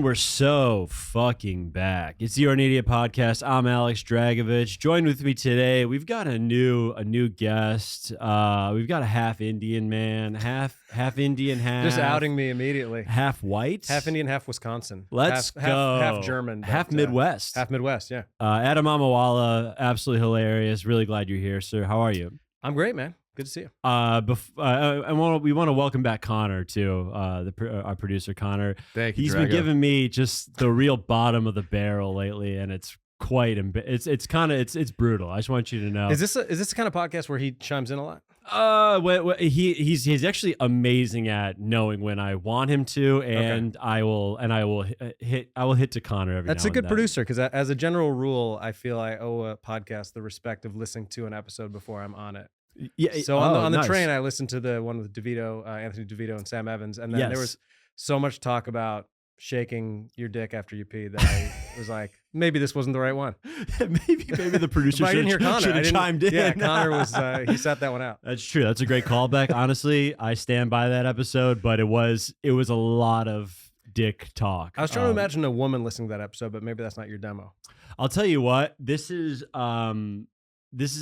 we're so fucking back. It's the You're an Idiot podcast. I'm Alex Dragovich. Joined with me today, we've got a new guest. We've got a half Indian man, half Indian, half just outing me immediately. Half white, half Indian, half Wisconsin. Let's go. Half German, half Midwest. Half Midwest. Yeah. Adam Mamawala, absolutely hilarious. Really glad you're here, sir. How are you? I'm great, man. Good to see you. We want to welcome back Connor too, our producer Connor. Thank you. He's Drago. been giving me just the real bottom of the barrel lately, and it's quite it's brutal. I just want you to know. Is this the kind of podcast where he chimes in a lot? He's actually amazing at knowing when I want him to, and okay. I will hit to Connor every. That's now a good and producer, because as a general rule, I feel I owe a podcast the respect of listening to an episode before I'm on it. Yeah. So on the nice. train, I listened to the one with DeVito, Anthony DeVito, and Sam Evans, and then there was so much talk about shaking your dick after you pee that I was like, maybe this wasn't the right one. maybe the producer should have chimed in. Yeah, Connor was he sat that one out. That's true. That's a great callback. Honestly, I stand by that episode, but it was a lot of dick talk. I was trying to imagine a woman listening to that episode, but maybe that's not your demo. I'll tell you what. This is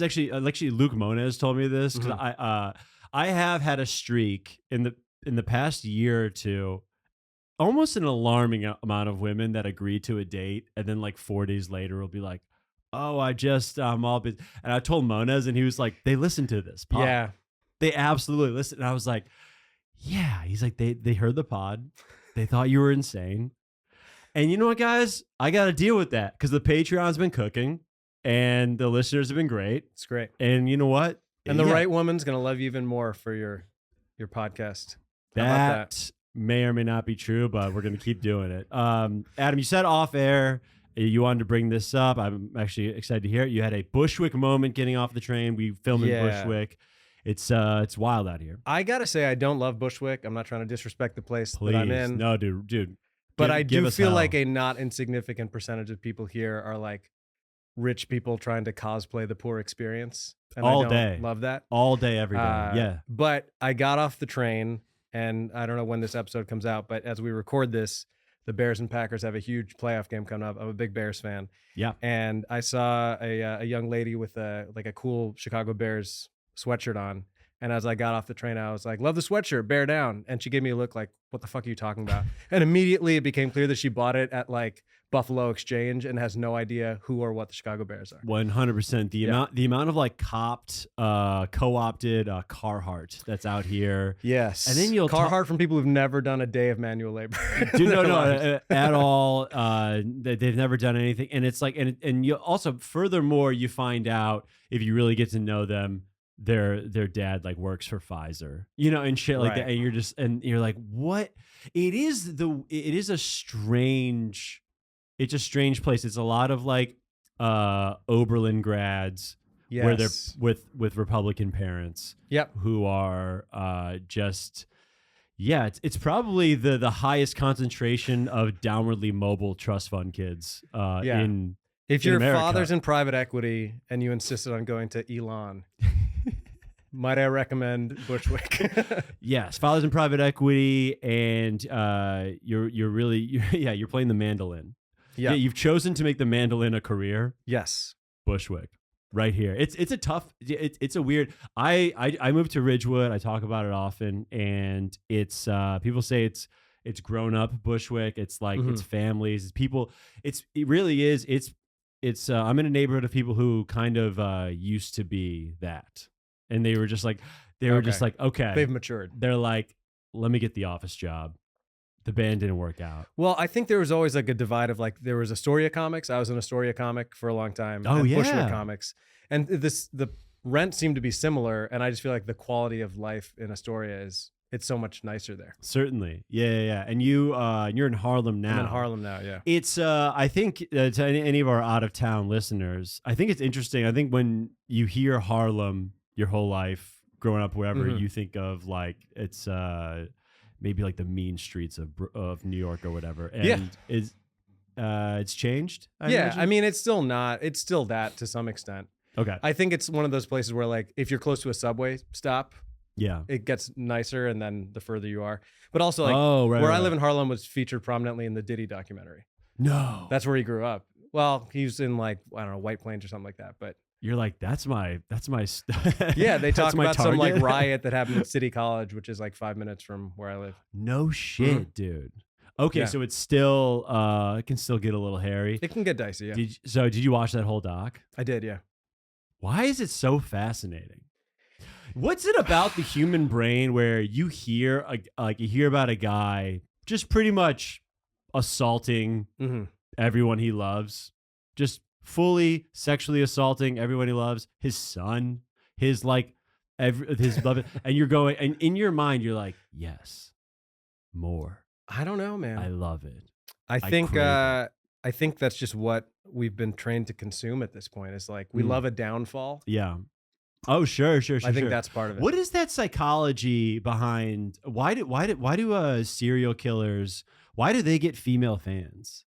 actually Luke Moniz told me this, because I have had a streak in the past year or two, almost an alarming amount of women that agree to a date, and then like 4 days later will be like, "Oh, I'm all busy." And I told Moniz, and he was like, "They listen to this pod. Yeah, they absolutely listen." And I was like, "Yeah." He's like, "They heard the pod, they thought you were insane." And you know what, guys? I got to deal with that, because the Patreon's been cooking. And the listeners have been great. It's great. And you know what? And the right woman's going to love you even more for your podcast. That may or may not be true, but we're going to keep doing it. Adam, you said off air you wanted to bring this up. I'm actually excited to hear it. You had a Bushwick moment getting off the train. We filmed in Bushwick. It's wild out here. I got to say, I don't love Bushwick. I'm not trying to disrespect the place that I'm in. No, dude. But I do feel like a not insignificant percentage of people here are like rich people trying to cosplay the poor experience. And all I don't day. Love that. All day, every day. Yeah. But I got off the train, and I don't know when this episode comes out, but as we record this, the Bears and Packers have a huge playoff game coming up. I'm a big Bears fan. Yeah. And I saw a young lady with a cool Chicago Bears sweatshirt on. And as I got off the train, I was like, "Love the sweatshirt, bear down." And she gave me a look like, "What the fuck are you talking about?" And immediately it became clear that she bought it at like Buffalo Exchange and has no idea who or what the Chicago Bears are. 100%. The amount of like co-opted Carhartt that's out here. Yes. And then you'll Carhartt from people who've never done a day of manual labor. Dude, no, at all. They've never done anything. And it's like, and you also, furthermore, you find out, if you really get to know them, their dad like works for Pfizer, and shit like that. And you're like, what? It's a strange place. It's a lot of like Oberlin grads, where they're with Republican parents. Yep. Who are it's probably the highest concentration of downwardly mobile trust fund kids if your America. Father's in private equity and you insisted on going to Elon, might I recommend Bushwick? Yes, father's in private equity, and you're playing the mandolin. Yeah, you've chosen to make the mandolin a career. Yes, Bushwick, right here. It's a tough. It's a weird. I moved to Ridgewood. I talk about it often, and it's people say it's grown up Bushwick. It's like it's families. It's people. It really is. It's I'm in a neighborhood of people who kind of used to be that. And they were just like, okay. They've matured. They're like, let me get the office job. The band didn't work out. Well, I think there was always like a divide of like, there was Astoria Comics. I was in Astoria Comic for a long time. Oh, and yeah. Bushwick Comics. And the rent seemed to be similar. And I just feel like the quality of life in Astoria it's so much nicer there. Certainly. Yeah. And you're in Harlem now. I'm in Harlem now, yeah. It's, I think to any of our out of town listeners, I think it's interesting. I think when you hear Harlem your whole life, growing up wherever, you think of like, it's maybe like the mean streets of New York or whatever. And it's changed. I imagine? I mean, it's still that to some extent. Okay. I think it's one of those places where like, if you're close to a subway stop, Yeah. it gets nicer, and then the further you are. But also, like, Right, where I right. live in Harlem was featured prominently in the Diddy documentary. No. That's where he grew up. Well, he was in, like, I don't know, White Plains or something like that. But You're like, that's my yeah, they talk that's my about some like target. riot that happened at City College, which is like 5 minutes from where I live. No shit, dude. Okay, Yeah. so it's still it can still get a little hairy. It can get dicey. Yeah, Did you watch that whole doc? I did. Yeah. Why is it so fascinating? What's it about the human brain where you hear you hear about a guy just pretty much assaulting everyone he loves, just fully sexually assaulting everyone he loves, his son, his his beloved, and you're going, and in your mind you're like, yes, more. I don't know, man. I love it. I think crave it. I think that's just what we've been trained to consume at this point. It's like we love a downfall. Yeah. Oh, sure. I think that's part of it. What is that psychology behind? Why do serial killers? Why do they get female fans?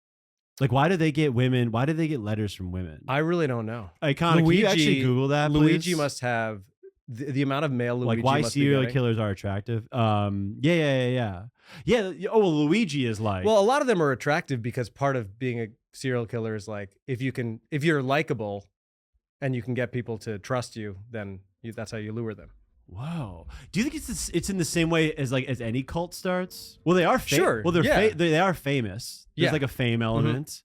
Like, why do they get women? Why do they get letters from women? I really don't know. Iconic. Can you actually Google that, please? Luigi must have the amount of male Luigi. Like, why must serial be getting. killers are attractive? Yeah. Oh, well, Luigi is like. Well, a lot of them are attractive because part of being a serial killer is like if you're likable, and you can get people to trust you, then that's how you lure them. Whoa. Do you think it's in the same way as as any cult starts? Well, they are sure. Well, they are famous. There's like a fame element.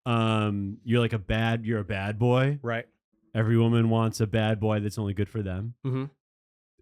You're a bad boy. Right. Every woman wants a bad boy that's only good for them.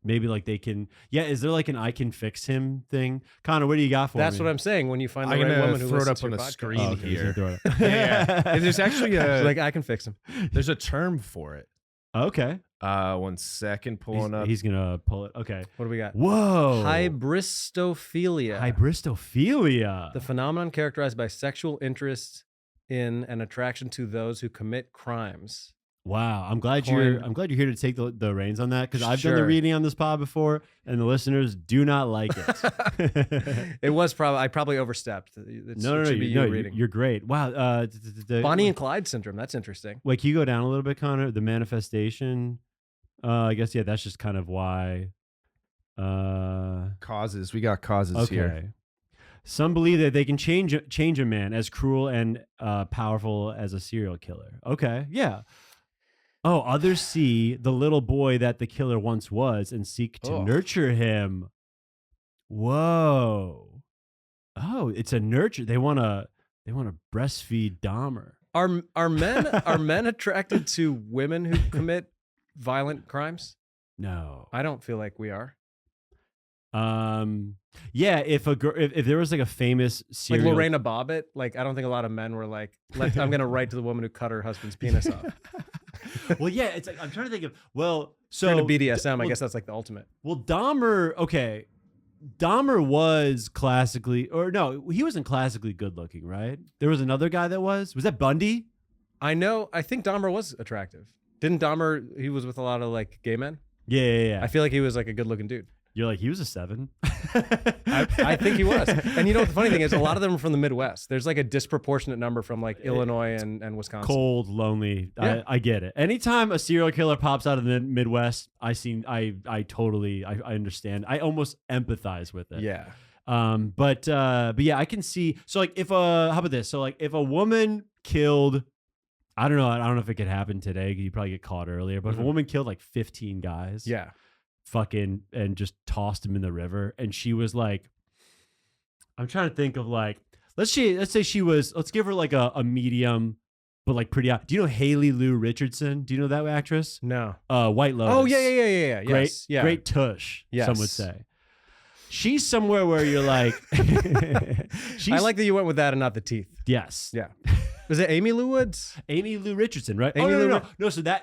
Maybe they can. Yeah. Is there an I can fix him thing? Connor, what do you got for me? That's what I'm saying. When you find the I'm right gonna woman who throw it listens up on to the your screen podcast. Okay, here. throw it up. Yeah. And there's actually She's like, I can fix him. there's a term for it. Okay. 1 second, pulling up. He's gonna pull it. Okay. What do we got? Whoa. Hybristophilia. Hybristophilia. The phenomenon characterized by sexual interest in and attraction to those who commit crimes. Wow, I'm glad you're here to take the reins on that, because I've done the Sure. reading on this pod before, and the listeners do not like it. It was I probably overstepped. It should be you reading. You're great. Wow, Bonnie and Clyde syndrome. That's interesting. Wait, can you go down a little bit, Connor? The manifestation. I guess that's just kind of why. Causes. We got causes here. Okay. Some believe that they can change a man as cruel and powerful as a serial killer. Okay, yeah. Oh, others see the little boy that the killer once was and seek to nurture him. Whoa. Oh, it's a nurture. They want to breastfeed Dahmer. Are men attracted to women who commit violent crimes? No. I don't feel like we are. Yeah, if there was a famous serial Like Lorena Bobbitt, I don't think a lot of men were like, I'm going to write to the woman who cut her husband's penis off. Well, yeah, it's I'm trying to think of, so If you're into BDSM, I guess that's the ultimate. Well, Dahmer was classically, or no, he wasn't classically good looking, right? There was another guy that was that Bundy? I think Dahmer was attractive. Didn't Dahmer, he was with a lot of gay men? Yeah. I feel like he was a good looking dude. You're he was a 7. I think he was. And you know what the funny thing is? A lot of them are from the Midwest. There's a disproportionate number from Illinois and Wisconsin. Cold, lonely. Yeah. I get it. Anytime a serial killer pops out of the Midwest, I totally understand. I almost empathize with it. Yeah. But yeah, I can see. So if how about this? So if a woman killed, I don't know if it could happen today. You probably get caught earlier. But if a woman killed 15 guys. Yeah. Fucking and just tossed him in the river, and she was I'm trying to think of let's say she was, let's give her a medium but pretty. Do you know Haley Lou Richardson? Do you know that actress? No. White Lotus. Oh yeah. Great, yes. Yeah. great tush. Yes. Some would say. She's somewhere where you're she's, I like that you went with that and not the teeth. Yes. Yeah. Was it Amy Lou Woods? Amy Lou Richardson, right? Amy Lou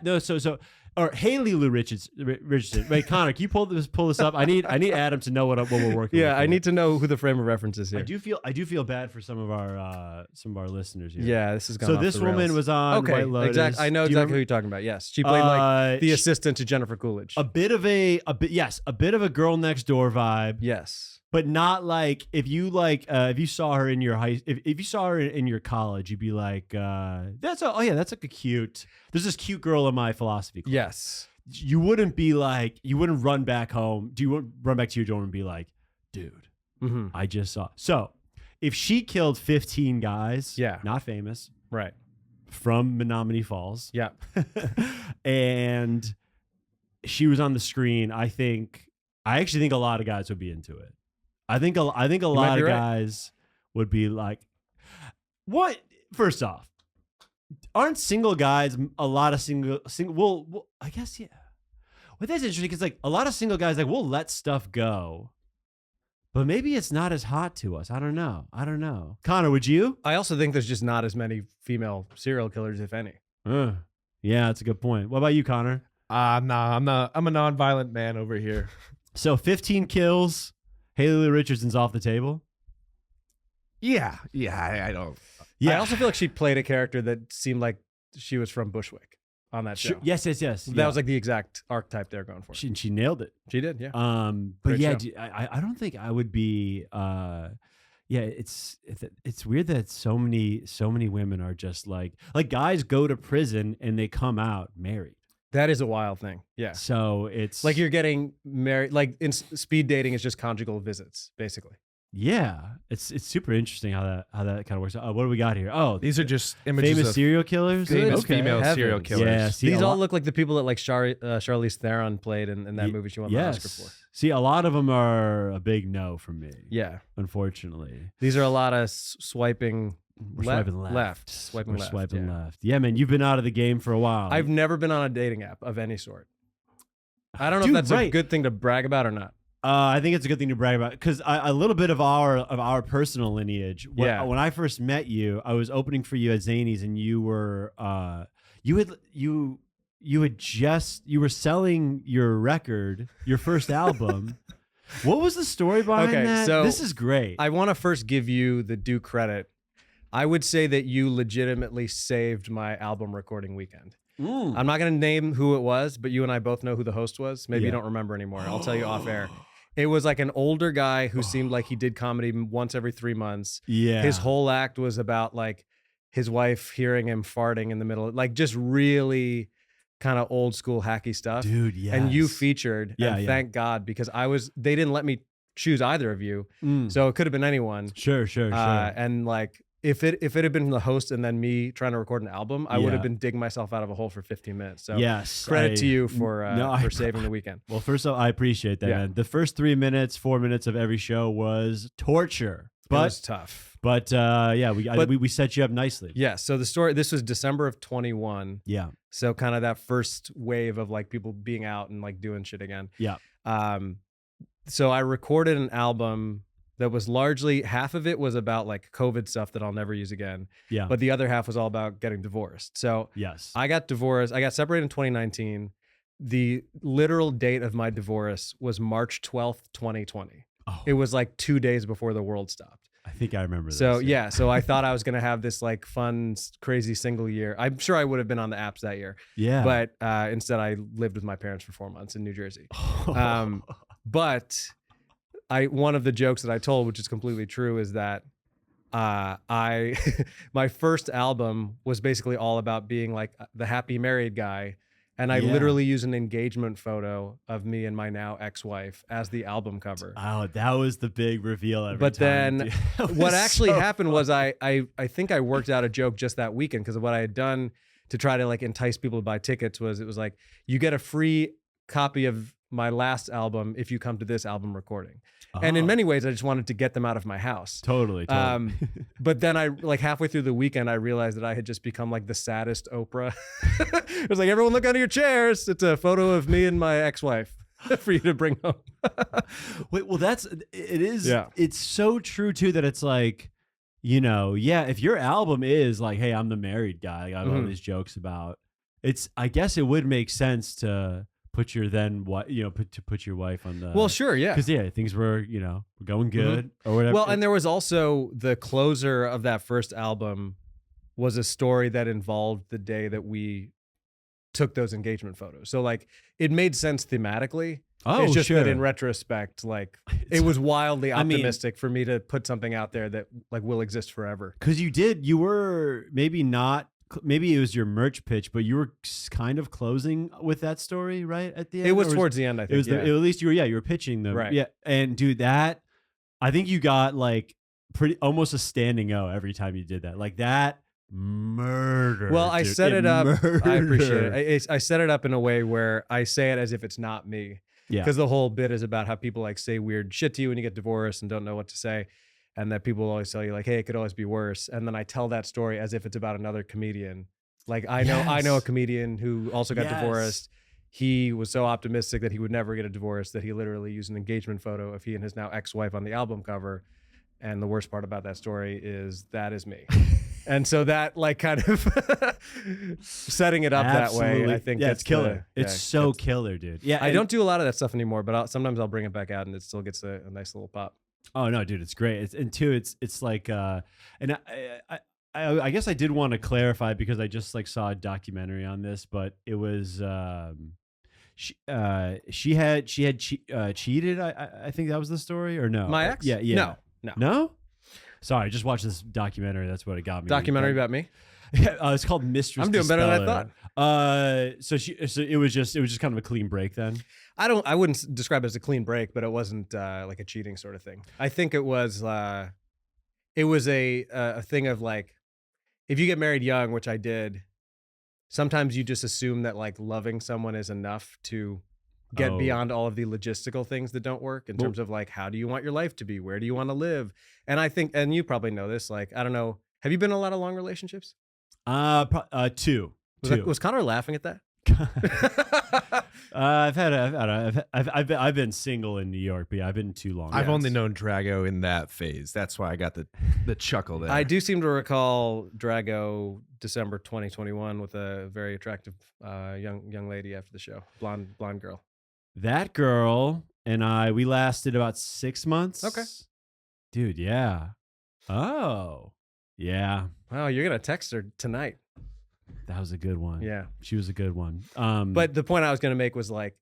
No. So or Haley Lou Richardson. Wait, Connor, can you pull this up? I need Adam to know what we're working with. Yeah, I need to know who the frame of reference is here. I do feel bad for some of our listeners here. Yeah, this is gone so off this the woman rails. was on okay, White Lotus. Exactly. I know exactly who you're talking about. Yes, she played the assistant to Jennifer Coolidge. A bit of a girl next door vibe. Yes, but not if you saw her in your if you saw her in your college, you'd be that's a cute. There's this cute girl in my philosophy class. Yes. you wouldn't be like, you wouldn't run back home. Do you want run back to your dorm and be like, dude, I just saw. So if she killed 15 guys, not famous, right, from Menominee Falls, yeah, and she was on the screen, I actually think a lot of guys would be into it. I think a lot of guys would be like, what? First off, aren't single guys a lot of single? Well, I guess yeah. Well, that's interesting because like a lot of single guys like we'll let stuff go, but maybe it's not as hot to us. I don't know. Connor, would you? I also think there's just not as many female serial killers, if any. Yeah, that's a good point. What about you, Connor? Nah, I'm not. I'm a non-violent man over here. So 15 kills. Haley Lee Richardson's off the table. Yeah. I don't. Yeah. I also feel like she played a character that seemed like she was from Bushwick on that show. Yes. That was like the exact archetype they're going for. She nailed it. She did, yeah. But Great yeah, show. I don't think I would be. It's weird that so many women are just like guys go to prison and they come out married. That is a wild thing. Yeah. So it's like you're getting married. Like in speed dating is just conjugal visits, basically. Yeah, it's super interesting how that kind of works. What do we got here? Oh, These are just images famous of serial killers. famous Okay. female serial Heavens. killers. Yeah, see, These a all lot- look like the people that like Charlize Theron played in that movie she won the Oscar for. See, a lot of them are a big no for me. Yeah. Unfortunately, These are a lot of swiping. we're swiping left. Swiping We're left. swiping yeah. left. Yeah, man, you've been out of the game for a while. I've never been on a dating app of any sort. I don't know Dude, if that's a right. good thing to brag about or not. I think it's a good thing to brag about because a little bit of our personal lineage. When I first met you, I was opening for you at Zany's, and you were you were selling your record, your first album. What was the story behind that? So this is great. I want to first give you the due credit. I would say that you legitimately saved my album recording weekend. I'm not going to name who it was, but you and I both know who the host was. Maybe you don't remember anymore. I'll tell you off air. It was like an older guy who seemed like he did comedy once every 3 months. Yeah. His whole act was about like his wife hearing him farting in the middle, like just really kind of old school hacky stuff. Dude, yes. And you featured, and thank God, because they didn't let me choose either of you. So it could have been anyone. Sure. And like, if it had been the host and then me trying to record an album, I would have been digging myself out of a hole for 15 minutes. So credit to you for saving the weekend. Well, first of all, I appreciate that, man. The first 4 minutes of every show was torture. But it was tough. But we set you up nicely. Yeah. So the story, this was December of 21. Yeah. So kind of that first wave of like people being out and like doing shit again. Yeah. So I recorded an album that was largely, half of it was about like COVID stuff that I'll never use again. Yeah. But the other half was all about getting divorced. So yes, I got divorced. I got separated in 2019. The literal date of my divorce was March 12th, 2020. Oh. It was like 2 days before the world stopped. I think I remember So this. yeah, so I thought I was gonna have this like fun, crazy single year. I'm sure I would have been on the apps that year. Yeah. But instead, I lived with my parents for 4 months in New Jersey. But one of the jokes that I told, which is completely true, is that my first album was basically all about being like the happy married guy. And I literally use an engagement photo of me and my now ex-wife as the album cover. Oh, that was the big reveal every but time. Then what actually happened was I think I worked out a joke just that weekend, because what I had done to try to like entice people to buy tickets was, it was like, you get a free copy of my last album if you come to this album recording. And in many ways, I just wanted to get them out of my house. Totally. But then I, like halfway through the weekend, I realized that I had just become like the saddest Oprah. It was like, everyone look under your chairs. It's a photo of me and my ex-wife for you to bring home. Wait, well, it is. Yeah. It's so true too that it's like, if your album is like, hey, I'm the married guy, I got all these jokes about, I guess it would make sense to put your put your wife on the. Well, sure, yeah. Because things were going good or whatever. Well, and there was also the closer of that first album was a story that involved the day that we took those engagement photos. So like it made sense thematically. Oh, it's just sure. that in retrospect, like it was wildly optimistic for me to put something out there that like will exist forever. Because you were maybe not maybe it was your merch pitch, but you were kind of closing with that story, right? At the end, It was Or towards the end, I think. it was yeah. at least you were pitching them, Right. Yeah, and dude, that I think you got like pretty almost a standing O every time you did that. Like that murder. Well, I dude. set it up. I appreciate murdered. it. I set it up in a way where I say it as if it's not me. Yeah. Because the whole bit is about how people like say weird shit to you when you get divorced and don't know what to say. And that people always tell you like, hey, it could always be worse. And then I tell that story as if it's about another comedian. Like I know a Yes. comedian who also got Yes. divorced. He was so optimistic that he would never get a divorce that he literally used an engagement photo of he and his now ex-wife on the album cover. And the worst part about that story is that is me. And so that like kind of setting it up that way, Absolutely. I think Yeah, that's it's killer. the- It's yeah, so that's- killer, dude. Yeah, I and- don't do a lot of that stuff anymore, but sometimes I'll bring it back out and it still gets a nice little pop. Oh no, dude, it's great. And two, it's like, and I guess I did want to clarify because I just like saw a documentary on this, but it was she had cheated. I think that was the story, or no? My ex? Yeah. No. No. Sorry, I just watched this documentary. That's what it got me. Documentary about me? It's called Mistress. I'm doing better than I thought. So it was just kind of a clean break then. I wouldn't describe it as a clean break, but it wasn't like a cheating sort of thing. I think it was a thing of like, if you get married young, which I did, sometimes you just assume that like loving someone is enough to get Oh. beyond all of the logistical things that don't work in terms of like, how do you want your life to be? Where do you want to live? And I think, and you probably know this, like, I don't know, have you been in a lot of long relationships? Two. Was Connor laughing at that? I've been single in New York, but yeah, I've been too long. I've Yeah. only known Drago in that phase. That's why I got the chuckle there. I do seem to recall Drago December 2021 with a very attractive young lady after the show, blonde girl. That girl and we lasted about 6 months. Okay. Dude, yeah. Oh, yeah. Wow, you're gonna text her tonight. That was a good one. Yeah. She was a good one. But the point I was gonna make was like,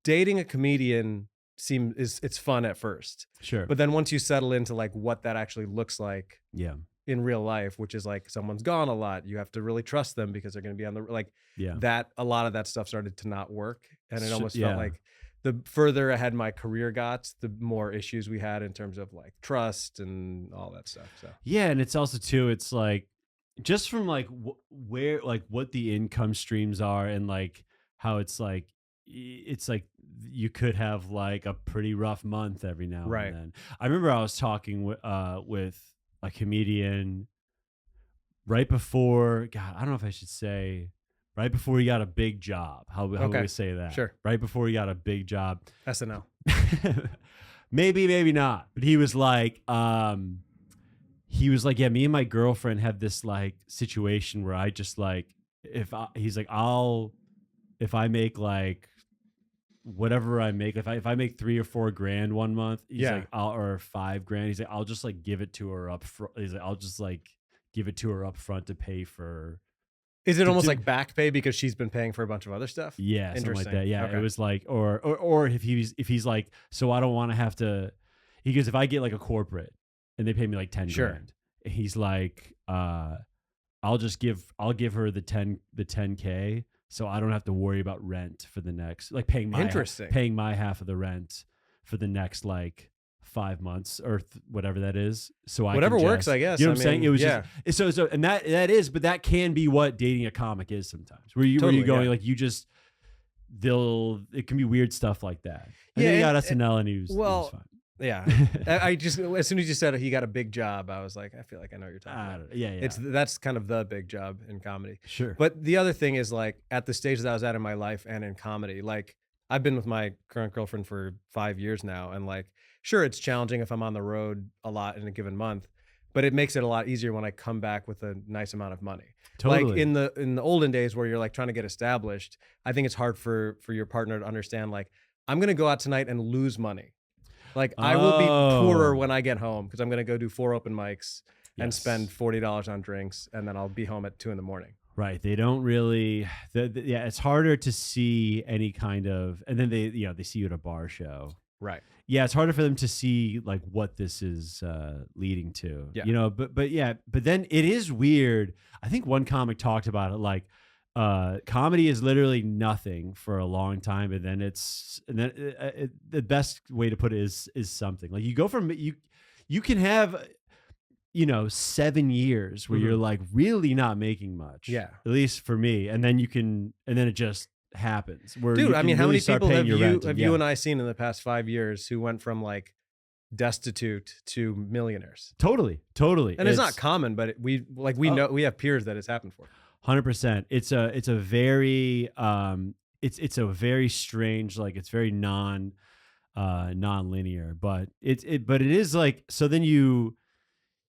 dating a comedian it's fun at first, sure. but then once you settle into like what that actually looks like yeah. in real life, which is like someone's gone a lot, you have to really trust them because they're gonna be on the like Yeah. that. A lot of that stuff started to not work, and it almost yeah. felt like the further ahead my career got, the more issues we had in terms of like trust and all that stuff. So Yeah, and it's also too. It's like just from like where like what the income streams are and like how it's like you could have like a pretty rough month every now Right. and then. I remember I was talking with a comedian right before. God, I don't know if I should say right before he got a big job. How would Okay. we say that? Sure. Right before he got a big job. SNL. Maybe not. But he was like, yeah, me and my girlfriend have this like situation where I just like, if I make like whatever I make, if I make $3 or $4 grand one month, he's Yeah. like, or $5 grand, he's like, I'll just like give it to her up front. He's like, I'll just like give it to her up front to pay for. Is it To almost do- like back pay because she's been paying for a bunch of other stuff? Yeah, something like Interesting. that. Yeah, Okay. it was like, or if he's like, so I don't want to have to. He goes, if I get like a corporate and they pay me like 10 Sure. grand, he's like, I'll give her the 10K, so I don't have to worry about rent for the next like paying my half of the rent for the next like 5 months or whatever that is. So Whatever works, I guess. You know what I'm I saying? mean, It was yeah. just so and that is, but that can be what dating a comic is sometimes. Where you Totally, going yeah. like you just it can be weird stuff like that. And Yeah, then he got and- SNL and he was well, fine. Yeah. I just, as soon as you said he got a big job, I was like, I feel like I know what you're talking I about. don't know. Yeah. That's kind of the big job in comedy. Sure. But the other thing is like at the stage that I was at in my life and in comedy, like I've been with my current girlfriend for 5 years now. And like, sure, it's challenging if I'm on the road a lot in a given month, but it makes it a lot easier when I come back with a nice amount of money. Totally. Like in the olden days where you're like trying to get established, I think it's hard for your partner to understand, like, I'm going to go out tonight and lose money. Like I will be poorer when I get home because I'm going to go do 4 open mics and Yes. spend $40 on drinks. And then I'll be home at 2 a.m. Right. They don't really. Yeah, it's harder to see any kind of, and then they see you at a bar show. Right. Yeah, it's harder for them to see like what this is leading to. Yeah. You know, but then it is weird. I think one comic talked about it like comedy is literally nothing for a long time, and then the best way to put it is something. Like you go from you can have 7 years where you're like really not making much. Yeah. At least for me. And then it just happens. Where Dude, you I can mean, how really many start people paying have your you rent have yeah. you and I seen in the past 5 years who went from like destitute to millionaires? Totally. And it's not common, but we know we have peers that it's happened for. 100%. It's a very it's a very strange, like it's very non-linear, but it is like, so then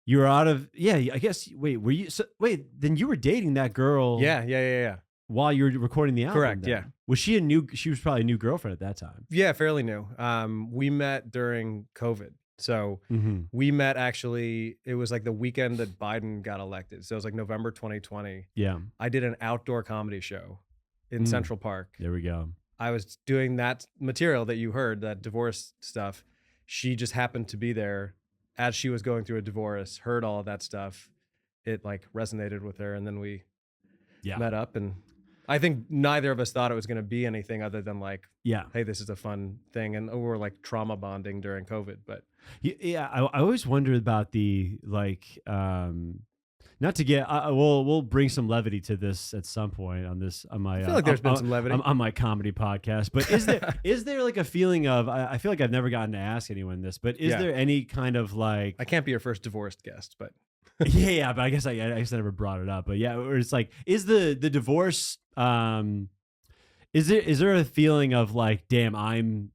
you're out of, I guess, then you were dating that girl Yeah. while you were recording the album. Correct, then. yeah. She was probably a new girlfriend at that time. Yeah, fairly new. We met during COVID. So we met actually, it was like the weekend that Biden got elected. So it was like November 2020. Yeah. I did an outdoor comedy show in Central Park. There we go. I was doing that material that you heard, that divorce stuff. She just happened to be there as she was going through a divorce, heard all of that stuff. It like resonated with her. And then we met up, and I think neither of us thought it was going to be anything other than like, hey, this is a fun thing. And we're like trauma bonding during COVID, but I always wondered about the like, not to get, we'll bring some levity to this at some point on my. I feel like there's been some levity on my comedy podcast. But is there like a feeling of? I feel like I've never gotten to ask anyone this, but is there any kind of like? I can't be your first divorced guest, but but I guess I never brought it up. But it's like, is the divorce? Is there a feeling of like, damn, I'm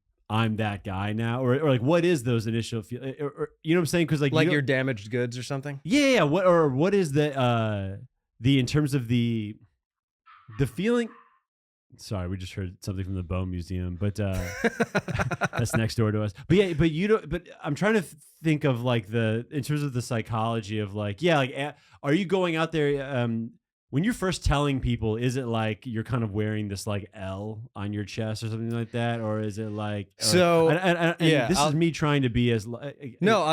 that guy now, or like what is those initial feel, or you know what I'm saying? Because like your damaged goods or something. Yeah. What is the in terms of the feeling? Sorry, we just heard something from the Bone Museum, but that's next door to us. But but you don't. But I'm trying to think of like in terms of the psychology of like, are you going out there? When you're first telling people, is it like you're kind of wearing this like L on your chest or something like that, or is it like this is me trying to be as I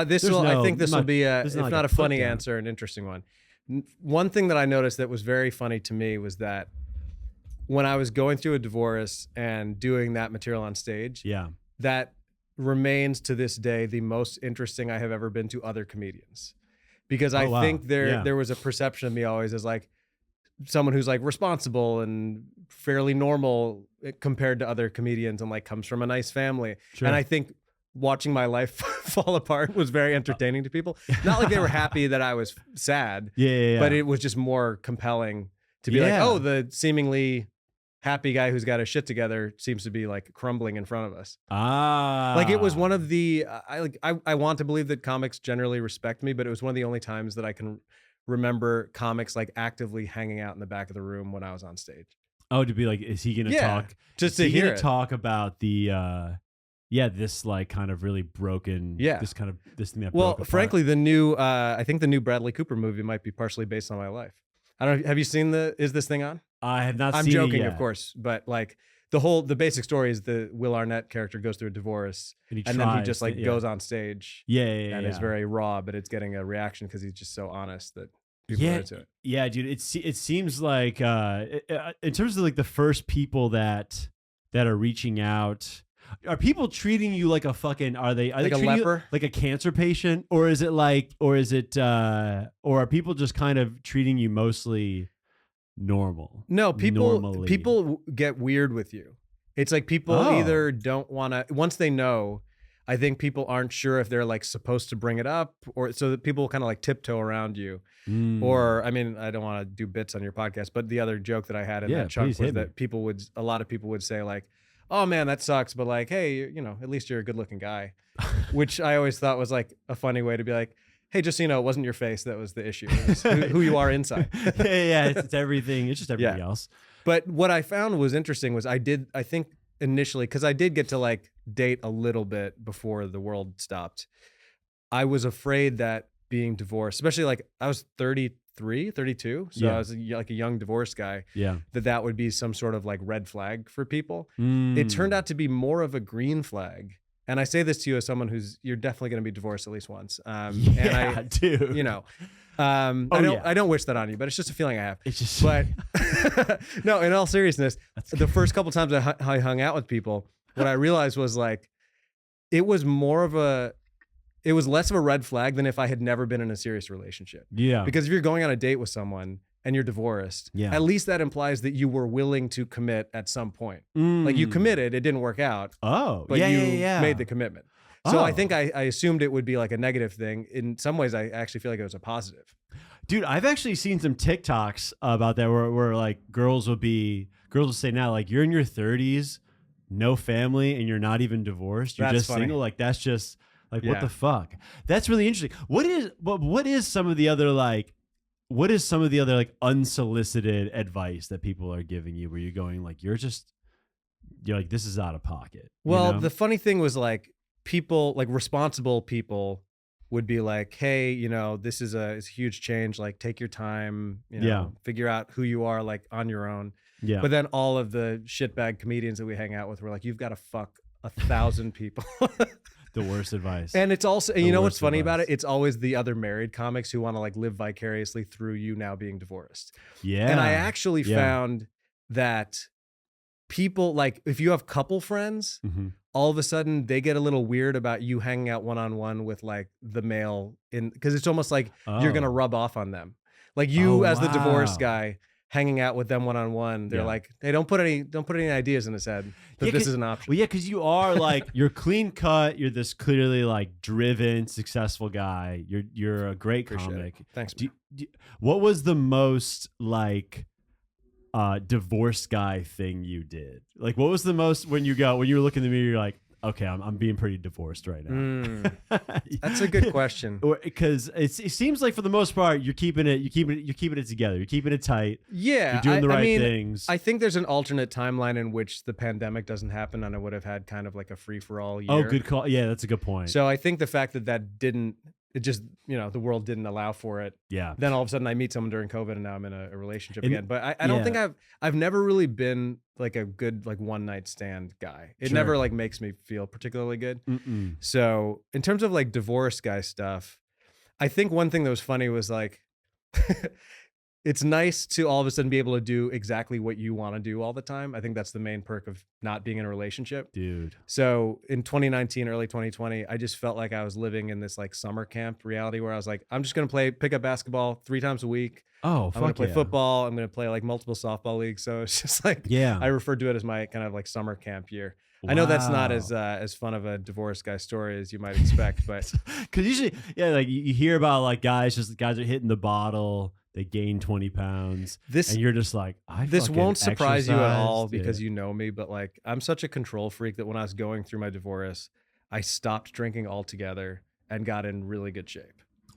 think this will be if like not a funny down. answer, an interesting one. One thing that I noticed that was very funny to me was that when I was going through a divorce and doing that material on stage, that remains to this day the most interesting I have ever been to other comedians, because I think there was a perception of me always as like someone who's like responsible and fairly normal compared to other comedians and like comes from a nice family. Sure. And I think watching my life fall apart was very entertaining to people. Not like they were happy that I was sad, but it was just more compelling to be like, oh, the seemingly happy guy who's got his shit together seems to be like crumbling in front of us. Like it was one of the, I want to believe that comics generally respect me, but it was one of the only times that I can remember comics like actively hanging out in the back of the room when I was on stage. Oh, to be like, is he going to talk? Just to hear talk about the, this like kind of really broken, this thing that broke apart. Frankly, the new, I think the new Bradley Cooper movie might be partially based on my life. I don't know. Have you seen Is This Thing On? I have not seen it. I'm joking, of course, but like the basic story is the Will Arnett character goes through a divorce and then he just like goes on stage. And is very raw, but it's getting a reaction because he's just so honest that people are into it. Yeah, dude. It seems like in terms of like the first people that are reaching out, are people treating you like a fucking, are they like a leper, like a cancer patient, or are people just kind of treating you mostly normal? No, people get weird with you. It's like people either don't want to, once they know, I think people aren't sure if they're like supposed to bring it up, or so that people kind of like tiptoe around you. Or, I mean, I don't want to do bits on your podcast, but the other joke that I had in that chunk was that a lot of people would say like, oh man, that sucks, but like, hey, at least you're a good looking guy, which I always thought was like a funny way to be like, hey, just so you know, it wasn't your face that was the issue. It was who you are inside. It's everything. It's just everything else. But what I found was interesting was I think initially, because I did get to like date a little bit before the world stopped, I was afraid that being divorced, especially like I was 33, 32. So I was like a young divorced guy. That would be some sort of like red flag for people. It turned out to be more of a green flag. And I say this to you as someone you're definitely going to be divorced at least once. Yeah, dude. You know, Oh, I don't wish that on you, but it's just a feeling I have. It's just But no, in all seriousness, the first couple times I hung out with people, what I realized was like, it was less of a red flag than if I had never been in a serious relationship. yeah. Because if you're going on a date with someone and you're divorced, Yeah. at least that implies that you were willing to commit at some point. Like you committed, it didn't work out, Oh, but yeah, you yeah. made the commitment. So I Oh. think I assumed it would be like a negative thing. In some ways, I actually feel like it was a positive. Dude, I've actually seen some TikToks about that where like girls will say now, like, you're in your 30s, no family, and you're not even divorced. You're That's just funny. single. Like, that's just like, what Yeah. the fuck? That's really interesting. What is some of the other like unsolicited advice that people are giving you where you're going like, you're like, this is out of pocket? you Well, know? the funny thing was like people, like responsible people would be like, hey, you know, this is it's a huge change. Like take your time, you know, Yeah. figure out who you are like on your own. yeah. But then all of the shitbag comedians that we hang out with were like, you've got to fuck 1,000 people. The worst advice. And it's also, The you know what's worst funny about advice. it? It's always the other married comics who want to like live vicariously through you now being divorced. yeah. And I actually Yeah. found that people, like if you have couple friends, Mhm. all of a sudden they get a little weird about you hanging out one-on-one with like the male because it's almost like you're going to Oh. rub off on them. Like you Oh, as the divorced wow. guy hanging out with them one-on-one, they're Yeah. like, hey, don't put any ideas in his head that Yeah, this 'cause- is an option. Well, yeah, because you are like you're clean cut. You're this clearly like driven, successful guy. You're a great Appreciate it. comic. Thanks. Do, what was the most like divorced guy thing you did? Like, what was the most when you were looking in the mirror? You're like, okay, I'm being pretty divorced right now. That's a good question. Because it seems like for the most part you're keeping it together. You're keeping it tight. Yeah, You're doing the right I mean, things. I think there's an alternate timeline in which the pandemic doesn't happen, and I would have had kind of like a free for all year. Oh, good call. Yeah, that's a good point. So I think the fact that didn't, it just, you know, the world didn't allow for it. yeah. Then all of a sudden I meet someone during COVID and now I'm in a relationship And- again. But I don't yeah. think I've never really been like a good like one night stand guy. It Sure. never like makes me feel particularly good. Mm-mm. So in terms of like divorce guy stuff, I think one thing that was funny was like, it's nice to all of a sudden be able to do exactly what you want to do all the time. I think that's the main perk of not being in a relationship. Dude. So in 2019, early 2020, I just felt like I was living in this like summer camp reality where I was like, I'm just going to pick up basketball 3 times a week. Oh, I'm going to fuck play yeah. football. I'm going to play like multiple softball leagues. So it's just like, Yeah. I referred to it as my kind of like summer camp year. I know that's not Wow. as fun of a divorce guy story as you might expect, but Because usually, yeah, like you hear about like guys are hitting the bottle, they gain 20 pounds, this and you're just like, this fucking won't surprise you at all exercised. because Yeah. you know me, but like I'm such a control freak that when I was going through my divorce, I stopped drinking altogether and got in really good shape.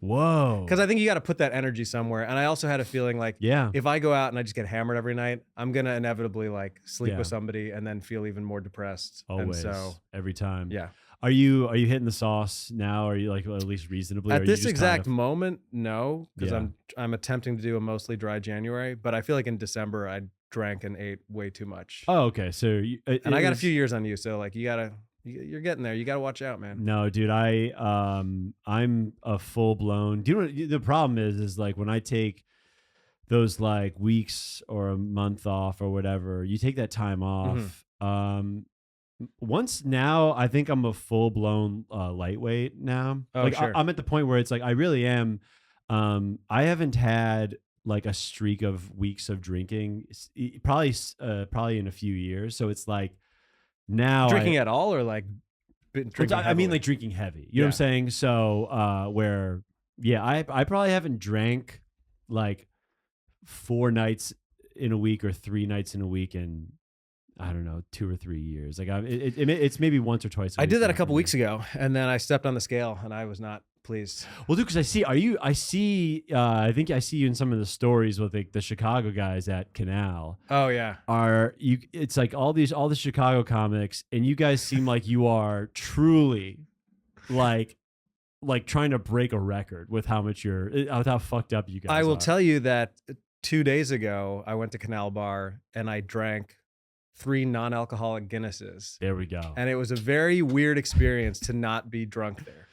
Whoa. Because I think you got to put that energy somewhere. And I also had a feeling like yeah. if I go out and I just get hammered every night, I'm going to inevitably like sleep Yeah. with somebody and then feel even more depressed. Always. And so, Every time. yeah. Are you hitting the sauce now? Are you like at least reasonably? Or are At you this just exact kind moment, no, because Yeah. I'm attempting to do a mostly dry January, but I feel like in December I drank and ate way too much. Oh, okay. So And I got a few years on you, so like you're getting there. You gotta watch out, man. No, dude, I'm a full blown. Do you know what the problem is like when I take those like weeks or a month off or whatever, you take that time off. Once now, I think I'm a full blown lightweight now. Oh, like sure. I'm at the point where it's like I really am. I haven't had like a streak of weeks of drinking, probably in a few years. So it's like now Drinking at all or like drinking I mean heavily? like drinking heavy. You know what I'm Yeah. saying? So where I probably haven't drank like 4 nights in a week or 3 nights in a week in I don't know 2 or 3 years. Like it's maybe once or twice. I did that a couple weeks. weeks ago, and then I stepped on the scale, and I was not pleased. Well, dude, because I think I see you in some of the stories with like the Chicago guys at Canal. Oh yeah, It's like all the Chicago comics, and you guys seem like you are truly like trying to break a record with with how fucked up you guys I will are. tell you that 2 days ago I went to Canal Bar and I drank 3 non-alcoholic Guinnesses. There we go. And it was a very weird experience to not be drunk there.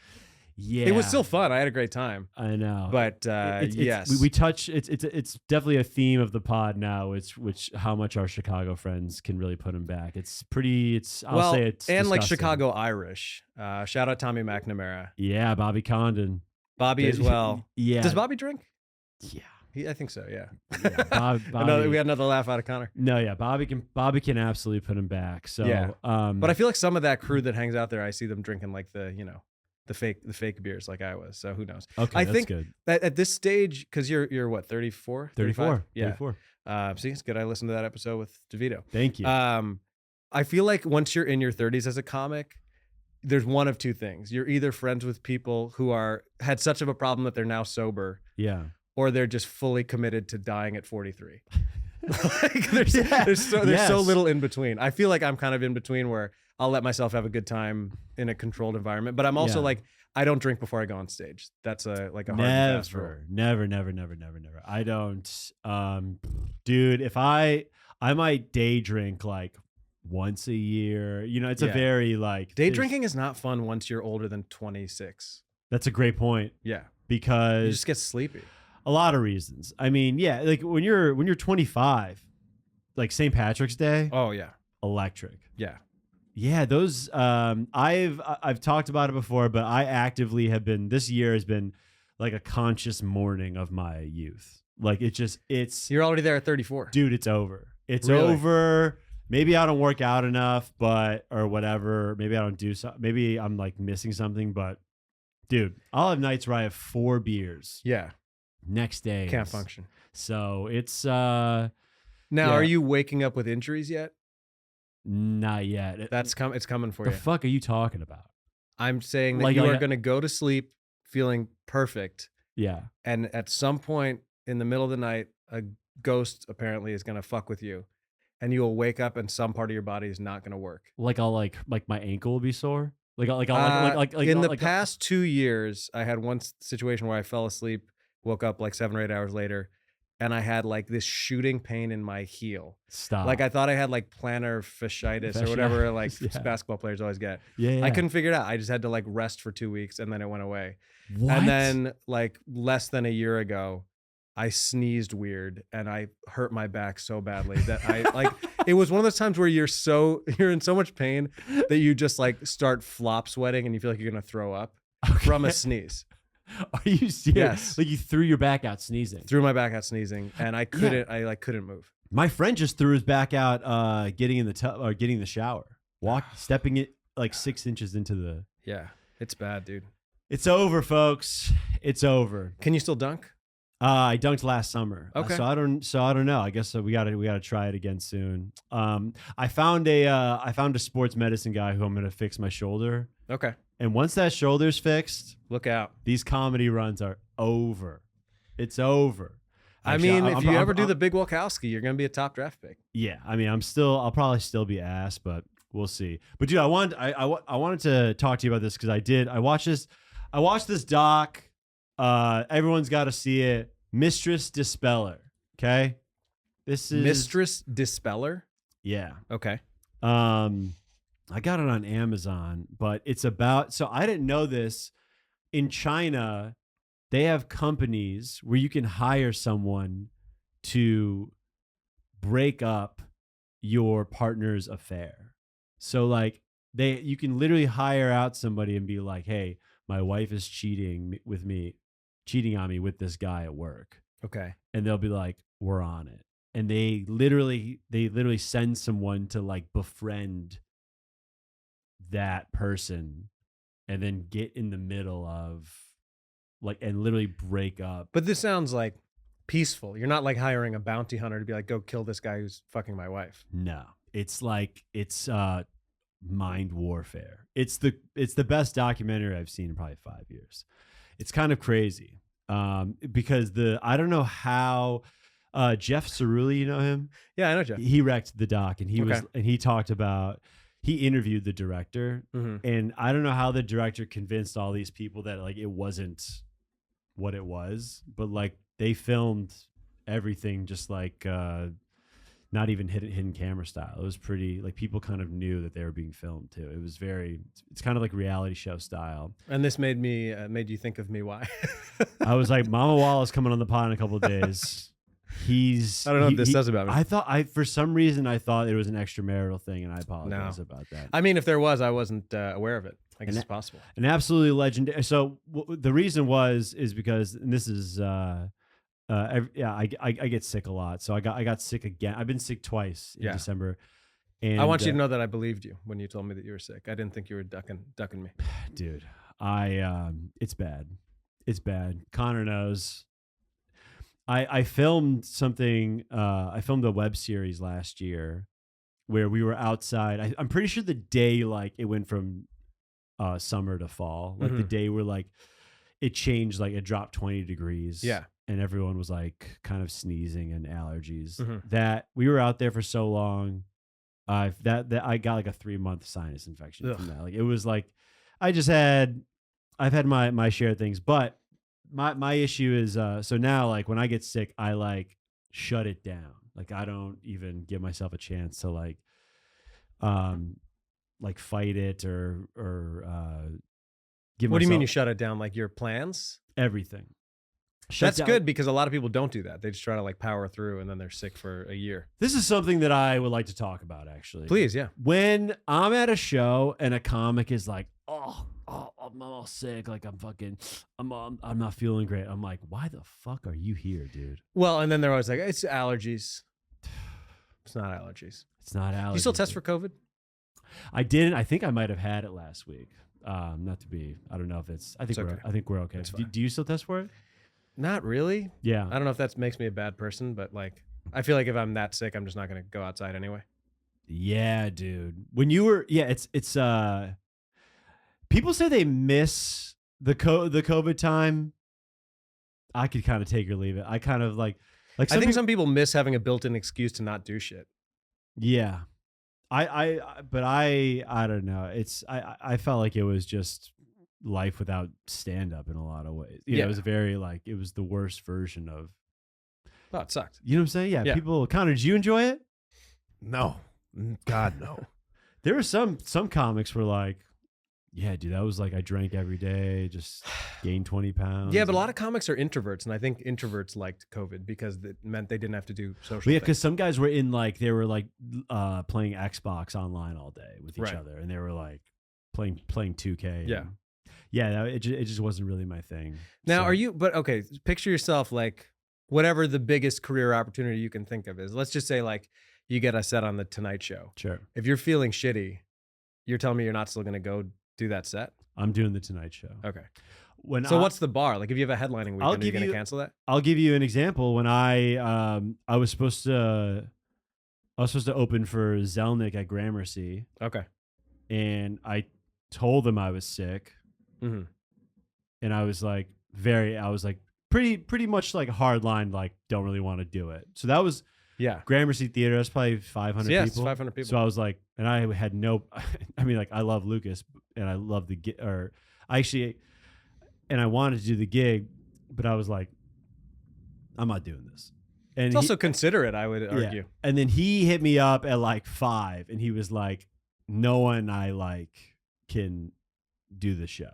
Yeah, It was still fun. I had a great time. I know. But yes. we touch. It's definitely a theme of the pod now. It's which how much our Chicago friends can really put him back. It's pretty. I'll say it's and like disgusting. Chicago Irish. Shout out Tommy McNamara. Yeah, Bobby Condon. Bobby as well. Yeah. Does Bobby drink? Yeah. I think so. Yeah. Bobby, we got another laugh out of Connor. No, yeah, Bobby can absolutely put him back. So Yeah. but But I feel like some of that crew that hangs out there, I see them drinking like the fake beers like I was. So who knows? okay, I that's think good. that at this stage, because you're what, 34? 34. Yeah. 34. See, it's good. I listened to that episode with DeVito. Thank you. I feel like once you're in your 30s as a comic, there's one of two things. You're either friends with people who had such of a problem that they're now sober, yeah. or they're just fully committed to dying at 43. Like there's so Yes. little in between. I feel like I'm kind of in between where I'll let myself have a good time in a controlled environment, but I'm also Yeah. like, I don't drink before I go on stage. That's a hard and fast rule. Never. I don't. Dude, if I might day drink like once a year. You know, it's a Yeah. very like Day there's- drinking is not fun once you're older than 26. That's a great point Yeah. You because just get sleepy. a lot of reasons. I mean, yeah, like when you're 25, like St. Patrick's Day, Oh yeah. electric. Yeah. Yeah, those I've talked about it before, but I actively have been this year has been like a conscious mourning of my youth. Like it's You're already there at 34. dude, it's over. It's Really? over. Maybe I don't work out enough, or whatever. Maybe I don't do something. Maybe I'm like missing something, but dude, I'll have nights where I have 4 beers. Yeah. Next day. Can't function. So it's Now, Yeah. are you waking up with injuries yet? not yet. It's coming for the you. fuck are you talking about? I'm saying that Like- you like are a- going to go to sleep feeling perfect, Yeah. and at some point in the middle of the night, a ghost apparently is going to fuck with you, and you will wake up and some part of your body is not going to work. Like I'll like my ankle will be sore. Like I'll In the like, past 2 years, I had one situation where I fell asleep, woke up like 7 or 8 hours later, and I had like this shooting pain in my heel. stop. Like I thought I had like plantar fasciitis or whatever like Yeah. basketball players always get. yeah. I couldn't figure it out. I just had to like rest for 2 weeks and then it went away. What? And then like less than a year ago, I sneezed weird and I hurt my back so badly that I like it was one of those times where you're in so much pain that you just like start flop sweating and you feel like you're gonna throw up from a sneeze. Are you serious? Yes. Like you threw your back out sneezing. Threw my back out sneezing and I couldn't move. My friend just threw his back out getting in the tub or getting in the shower. Stepping it like 6 inches into the Yeah. It's bad, dude. It's over, folks. It's over. Can you still dunk? I dunked last summer. Okay. So I don't know. I guess we gotta try it again soon. I found a sports medicine guy who I'm gonna fix my shoulder. Okay. And once that shoulder's fixed, Look out. these comedy runs are over. It's over. Actually, I mean, if you ever do I'm- the Big Wachowski, you're gonna be a top draft pick. yeah. I mean, I'll probably still be ass, but we'll see. But dude, I wanted to talk to you about this because I watched this doc. Everyone's got to see it. Mistress Dispeller. Okay, this is Mistress Dispeller. Yeah. Okay. I got it on Amazon, but it's about. So I didn't know this. In China, they have companies where you can hire someone to break up your partner's affair. So like you can literally hire out somebody and be like, "Hey, my wife is cheating on me with this guy at work." Okay. And they'll be like, "We're on it." And they literally send someone to like befriend that person and then get in the middle of like and literally break up. But this sounds like peaceful. You're not like hiring a bounty hunter to be like, go kill this guy who's fucking my wife. No. It's mind warfare. It's the best documentary I've seen in probably 5 years. It's kind of crazy. Because I don't know how Jeff Cerulli, you know him? Yeah, I know Jeff. He wrecked the doc and he interviewed the director. Mm-hmm. And I don't know how the director convinced all these people that like it wasn't what it was, but like they filmed everything just like not even hidden camera style. It was pretty like people kind of knew that they were being filmed too. It was it's kind of like reality show style. And this made you think of me. Why? I was like, Mamawala's coming on the pod in a couple of days. I don't know what this says about me. For some reason I thought it was an extramarital thing, and I apologize about that. I mean, if there was, I wasn't aware of it. I guess it's possible. An absolutely legendary. So the reason is because, and this is I get sick a lot. So I got sick again. I've been sick twice in December. And I want you to know that I believed you when you told me that you were sick. I didn't think you were ducking me. Dude, it's bad. It's bad. Connor knows. I filmed something. I filmed a web series last year where we were outside. I'm pretty sure the day like it went from summer to fall. Like the day where like it changed, like it dropped 20 degrees. Yeah. And everyone was like kind of sneezing and allergies. That we were out there for so long. I got like a 3-month sinus infection from that. Like it was like I've had my share of things, but my issue is so now like when I get sick, I like shut it down. Like I don't even give myself a chance to like fight it or give. What do you mean you shut it down? Like your plans? Everything. That's good because a lot of people don't do that. They just try to like power through and then they're sick for a year. This is something that I would like to talk about, actually. Please, yeah. When I'm at a show and a comic is like, I'm all sick, like I'm not feeling great. I'm like, why the fuck are you here, dude? Well, and then they're always like, it's allergies. It's not allergies. It's not allergies. Do you still test for COVID? I didn't. I think I might have had it last week. Not to be. I don't know if it's. I think we're okay. Do you still test for it? Not really. Yeah. I don't know if that makes me a bad person, but like, I feel like if I'm that sick, I'm just not going to go outside anyway. Yeah, dude. When you were, it's people say they miss the COVID time. I could kind of take or leave it. I kind of like I think some people miss having a built-in excuse to not do shit. Yeah. But I don't know. I felt like it was just life without stand-up in a lot of ways. You know, it was very like, it was the worst version of. Oh, it sucked. You know what I'm saying? Yeah. People, Connor, did you enjoy it? No. God, no. There were some comics were like, yeah, dude, that was like, I drank every day, just gained 20 pounds. Yeah, but a lot of comics are introverts, and I think introverts liked COVID because it meant they didn't have to do social. Yeah, because some guys were in like, they were like playing Xbox online all day with each other, and they were like playing 2K. Yeah, it just wasn't really my thing. Now, okay, picture yourself like whatever the biggest career opportunity you can think of is. Let's just say like you get a set on the Tonight Show. Sure. If you're feeling shitty, you're telling me you're not still going to go do that set? I'm doing the Tonight Show. Okay. What's the bar? Like if you have a headlining weekend, are you going to cancel that? I'll give you an example. When I was supposed to open for Zelnick at Gramercy. Okay. And I told them I was sick. Mm-hmm. And I was like pretty much like hard line, like don't really want to do it. So that was Gramercy Theater. That's probably 500 people. Yes, 500 people. So I was like, and I had no, I mean, like I love Lucas and I love and I wanted to do the gig, but I was like, I'm not doing this. And it's also considerate, I would argue. And then he hit me up at like 5 and he was like, no one I like can do the show.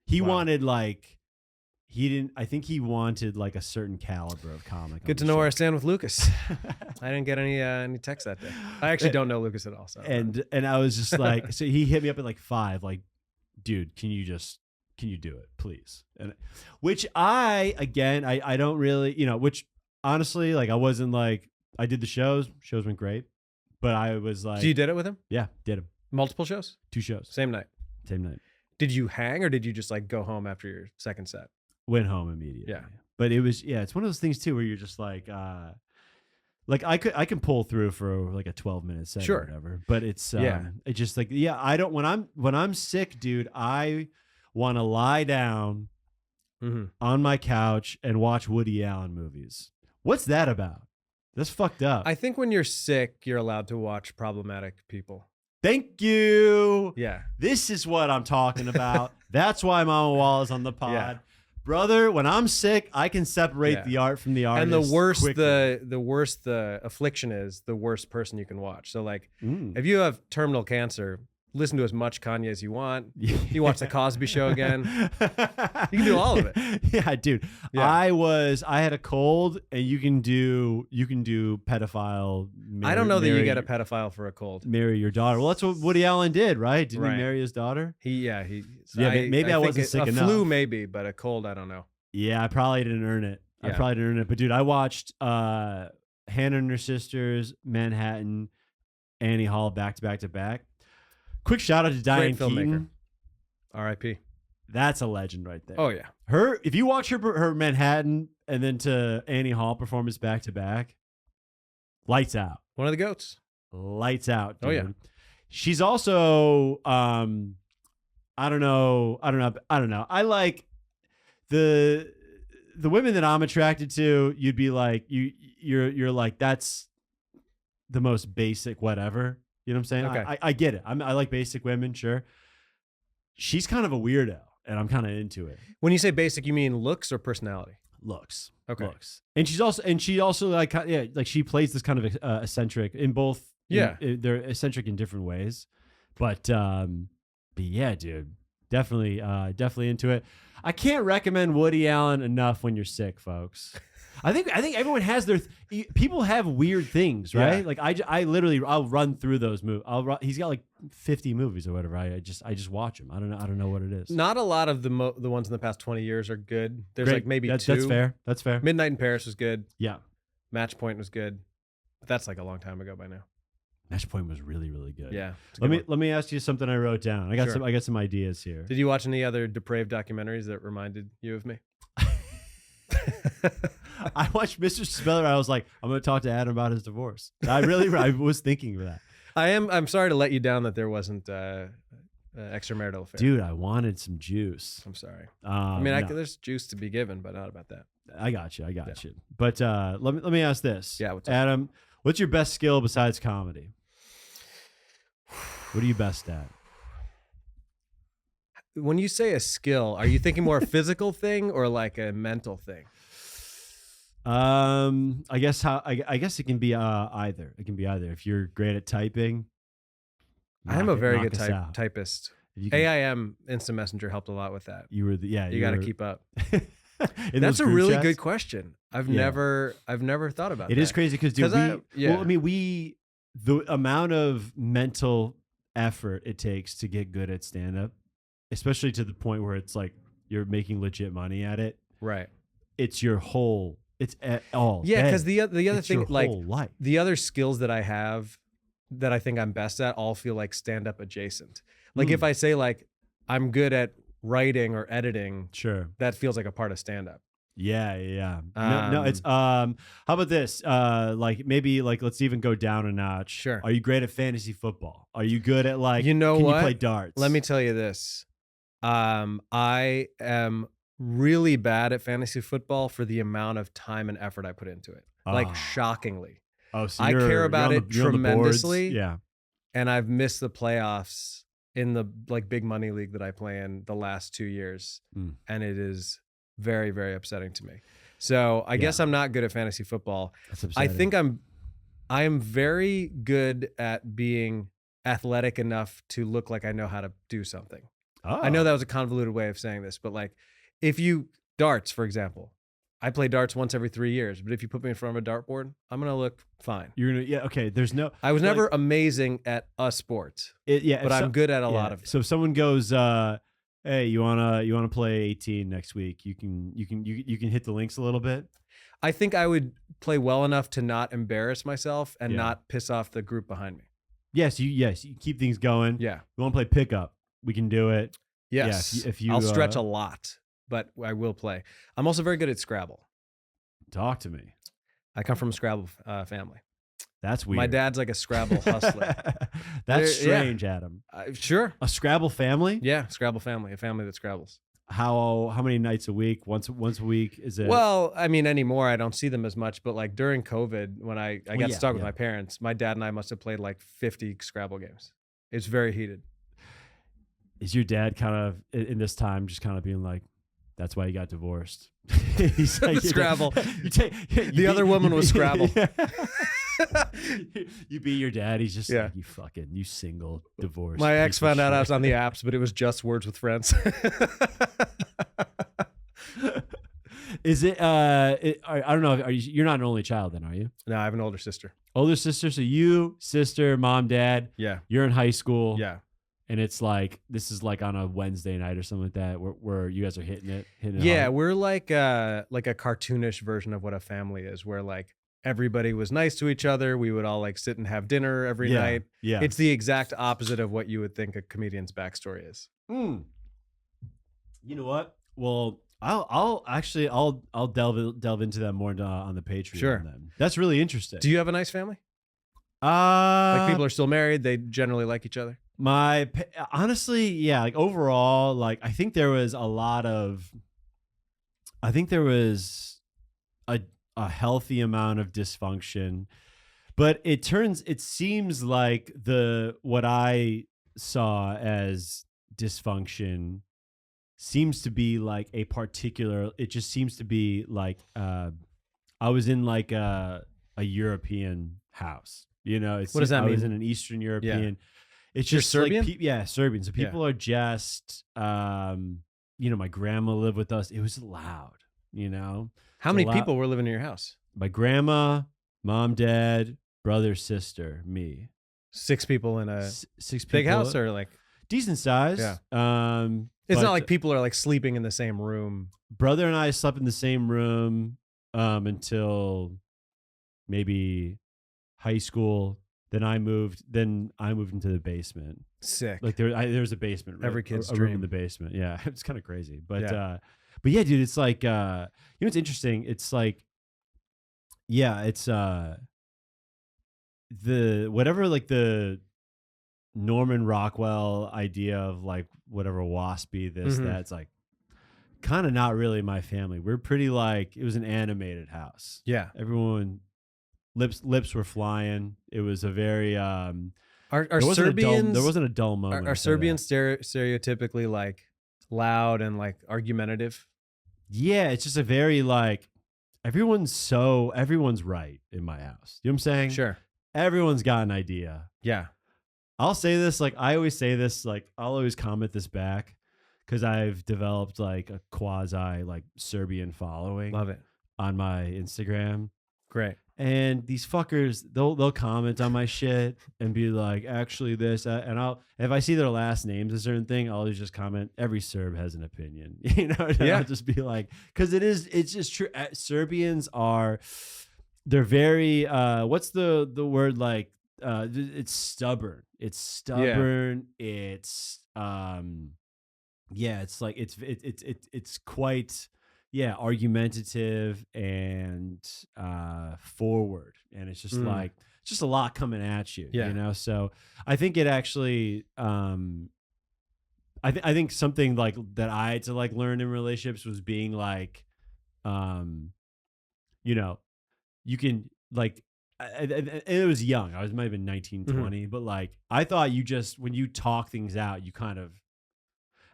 He wanted like, I think he wanted like a certain caliber of comic. Good to know where I stand with Lucas. I didn't get any texts that day. I actually don't know Lucas at all. So. And I was just like, so he hit me up at like 5, like, dude, can you do it, please? And which I don't really, which honestly, like I wasn't like, I did the shows went great, but I was like. So you did it with him? Yeah, did him. Multiple shows? 2 shows. Same night? Same night. Did you hang or did you just like go home after your second set? Went home immediately. Yeah. But it was, it's one of those things too, where you're just like I can pull through for like a 12-minute set or whatever, but it's it's just like, I don't, when I'm sick, dude, I want to lie down on my couch and watch Woody Allen movies. What's that about? That's fucked up. I think when you're sick, you're allowed to watch problematic people. Thank you. Yeah. This is what I'm talking about. That's why Mamawala is on the pod. Yeah. Brother, when I'm sick, I can separate Yeah. the art from the artist. And the worse quickly. the worse the affliction is, the worse person you can watch. So like, Mm. if you have terminal cancer, listen to as much Kanye as you want. You watch the Cosby Show again. You can do all of it. Yeah, dude. Yeah. I had a cold, and you can do pedophile. I don't know that you marry- get a pedophile for a cold. marry your daughter. Well, that's what Woody Allen did, right? Didn't Right. he marry his daughter? Yeah, Yeah, maybe I think wasn't sick a enough. flu maybe, but a cold, I don't know. Yeah, I probably didn't earn it. Yeah. But dude, I watched Hannah and Her Sisters, Manhattan, Annie Hall back to back to back. Quick shout out to Diane Great filmmaker. Keaton. R.I.P. That's a legend right there. Oh yeah. If you watch her Manhattan and then to Annie Hall performance back to back, lights out. One of the goats. Lights out. Dude. Oh, yeah. She's also I don't know. I like the women that I'm attracted to. You'd be like you're like, that's the most basic whatever. You know what I'm saying? Okay. I get it. I like basic women, sure. She's kind of a weirdo, and I'm kind of into it. When you say basic, you mean looks or personality? Looks. Okay. Looks. And she also like, yeah, like she plays this kind of eccentric in both. Yeah. They're eccentric in different ways, but yeah, dude, definitely into it. I can't recommend Woody Allen enough when you're sick, folks. I think everyone has people have weird things, right? Yeah. Like I'll run through those movies. He's got like 50 movies or whatever. I just watch them. I don't know what it is. Not a lot of the ones in the past 20 years are good. There's Great. like maybe That's two. That's fair. Midnight in Paris was good. Yeah. Match Point was good. But that's like a long time ago by now. Match Point was really, really good. Yeah. it's a good one. Let me ask you something I wrote down. I got Sure. some ideas here. Did you watch any other depraved documentaries that reminded you of me? I watched Mr. Speller. I was like, I'm going to talk to Adam about his divorce. I was thinking of that. I'm sorry to let you down that there wasn't extramarital affair. Dude, I wanted some juice. I'm sorry. I mean, no, there's juice to be given, but not about that. I got you. But let me ask this. Yeah, what's up? Adam, what's your best skill besides comedy? What are you best at? When you say a skill, are you thinking more a physical thing or like a mental thing? I guess it can be either. It can be either. If you're great at typing, I am a very knock good us out. typist. If you can- AIM Instant Messenger helped a lot with that. You were You got to keep up. in That's those a group really chats? good question. I've Yeah. never thought about It that. is crazy because, dude, 'Cause the amount of mental effort it takes to get good at stand up, especially to the point where it's like you're making legit money at it. Right. It's your whole. It's all. Yeah, because day. the other It's thing, your like whole life. the other skills that I have that I think I'm best at, all feel like stand up adjacent. Like if I say like I'm good at writing or editing, Sure. that feels like a part of stand up. Yeah. No, it's how about this? Like maybe like let's even go down a notch. Sure. Are you great at fantasy football? Are you good at like You know can what? you play darts? Let me tell you this. I am really bad at fantasy football for the amount of time and effort I put into it. Like Ah. shockingly. Oh, so I you're- care you're about on it the- you're on the boards? tremendously. Yeah. And I've missed the playoffs in the like big money league that I play in the last 2 years. Mm. And it is very, very upsetting to me. So I guess I'm not good at fantasy football. That's I upsetting. think I am very good at being athletic enough to look like I know how to do something. I know Oh. that was a convoluted way of saying this, but like if you darts, for example, I play darts once every 3 years, but if you put me in front of a dartboard, I'm going to look fine. You're gonna okay. There's no. I was like, never amazing at a sport, Yeah, but if I'm good at a lot of it. So if someone goes, hey, you wanna play 18 next week? You can hit the links a little bit. I think I would play well enough to not embarrass myself and Yeah. not piss off the group behind me. Yes, you keep things going. Yeah. You want to play pickup? We can do it. Yes. Yeah, if you I'll stretch a lot, but I will play. I'm also very good at Scrabble. Talk to me. I come from a Scrabble family. That's weird. My dad's like a Scrabble hustler. That's There- yeah. strange, Adam. Sure. A Scrabble family? Yeah, Scrabble family, a family that Scrabbles. How many nights a week? Once a week? Is it? Well, I mean, anymore, I don't see them as much, but like during COVID, when I got yeah, stuck with yeah. my parents, my dad and I must have played like 50 Scrabble games. It's very heated. Is your dad kind of in this time just kind of being like, That's why he got divorced. He's like, Scrabble. The other woman was Scrabble. You beat your dad. He's just Yeah. like, you single divorced. My ex piece of found out I shit." was on the apps, but it was just Words with Friends. Is it? I don't know. You're not an only child, then, are you? No, I have an older sister. Older sister. So you, sister, mom, dad. Yeah. You're in high school. Yeah. And it's like this is like on a Wednesday night or something like that, where you guys are hitting it. Yeah, hard. we're like a cartoonish version of what a family is, where like everybody was nice to each other. We would all like sit and have dinner every night. Yeah. It's the exact opposite of what you would think a comedian's backstory is. You know what? Well, I'll delve into that more on the Patreon. Sure. Then that's really interesting. Do you have a nice family? Like People are still married. They generally like each other. Honestly, yeah. Like overall, like I think there was a healthy amount of dysfunction, but it seems like what I saw as dysfunction seems to be like it just seems to be like I was in like a European house, what does that I was mean? in an Eastern European. Yeah. It's You're just Serbian? like Serbian. So people are just my grandma lived with us. It was loud, How many people were living in your house? My grandma, mom, dad, brother, sister, me. 6 people in a Six big people. house, or like Decent size. Yeah. But it's not like people are like sleeping in the same room. brother and I slept in the same room until maybe high school. Then I moved into the basement. Sick. Like there was a basement. Every kid's a room dream. in the basement. Yeah, it's kind of crazy. But Yeah. but yeah, dude, it's like it's interesting. It's like it's the whatever like the Norman Rockwell idea of like whatever waspy this Mhm. that's like kind of not really my family. We're pretty like it was an animated house. Yeah. Everyone lips were flying. It was a very Are there wasn't Serbians? there wasn't a dull moment. Are I'll say that. Serbians stereotypically like loud and like argumentative? Yeah, it's just a very like everyone's right in my house. You know what I'm saying? Sure. Everyone's got an idea. Yeah. I'll say this, like I always say this, like I'll always comment this back because I've developed like a quasi like Serbian following Love it. on my Instagram. Great. And these fuckers, they'll comment on my shit and be like, actually this, and if I see their last names a certain thing, I'll always just comment. Every Serb has an opinion, And Yeah. I'll just be like, because it's just true. Serbians they're very, what's the word like? It's stubborn. It's stubborn. It's it's like it's quite. Yeah, argumentative and forward, and it's just like it's just a lot coming at you, Yeah. So I think it actually, I think something like that I had to like learn in relationships was being like, you can like, it was young. I might have been 19, 20, but like I thought you just when you talk things out, you kind of,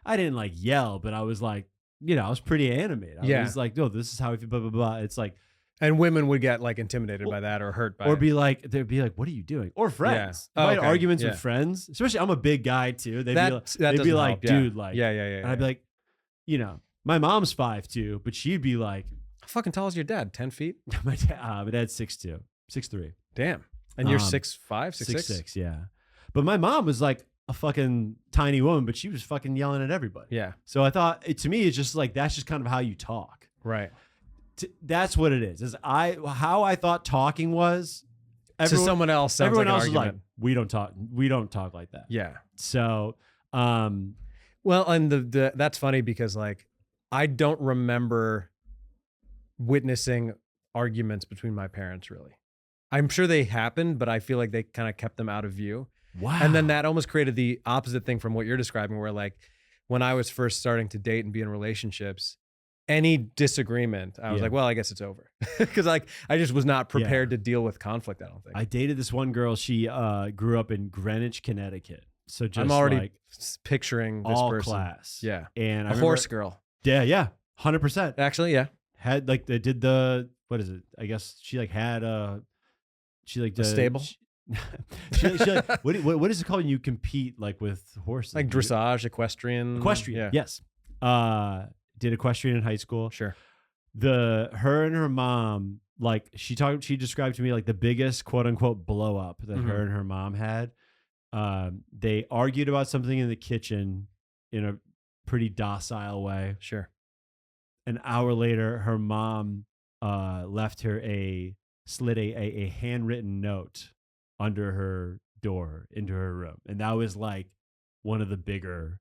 I didn't like yell, but I was like. I was pretty animated. I was like, no, this is how I feel, blah, blah, blah. It's like. And women would get like intimidated by that or hurt by or it. they'd be like, what are you doing? Or friends. Yeah. If I had Okay. arguments Yeah. with friends, especially I'm a big guy too. They'd That be like, doesn't help. Yeah. dude, like. Yeah. And I'd be like, my mom's 5'2", but she'd be like. How fucking tall is your dad? 10 feet? my dad's 6'2", 6'3". Damn. And you're 6'5", 6'6"? 6'6", yeah. But my mom was like a fucking tiny woman, but she was fucking yelling at everybody. Yeah. So I thought, to me, it's just like, that's just kind of how you talk. Right. That's what it is. How I thought talking was. To someone else sounds everyone like an else is like, argument. we don't talk like that. Yeah. So, well, and that's funny because like I don't remember witnessing arguments between my parents really. I'm sure they happened, but I feel like they kind of kept them out of view. wow. And then that almost created the opposite thing from what you're describing, where like when I was first starting to date and be in relationships, any disagreement, I was Yeah. like, well, I guess it's over. Because like I just was not prepared to deal with conflict, I don't think. I dated this one girl. She grew up in Greenwich, Connecticut. So just I'm already like picturing this all person. class. Yeah. And I A horse girl. Yeah. 100%. Actually, yeah. Had like they did the what is it? I guess she like had she like A stable? She like, what is it called when you compete like with horses? Like dressage, equestrian. Equestrian. Yeah. Yes. Did equestrian in high school. Sure. Her and her mom, like she described to me like the biggest quote unquote blow up that her and her mom had. They argued about something in the kitchen in a pretty docile way. Sure. An hour later, her mom left her slid a handwritten note under her door into her room, and that was like one of the bigger.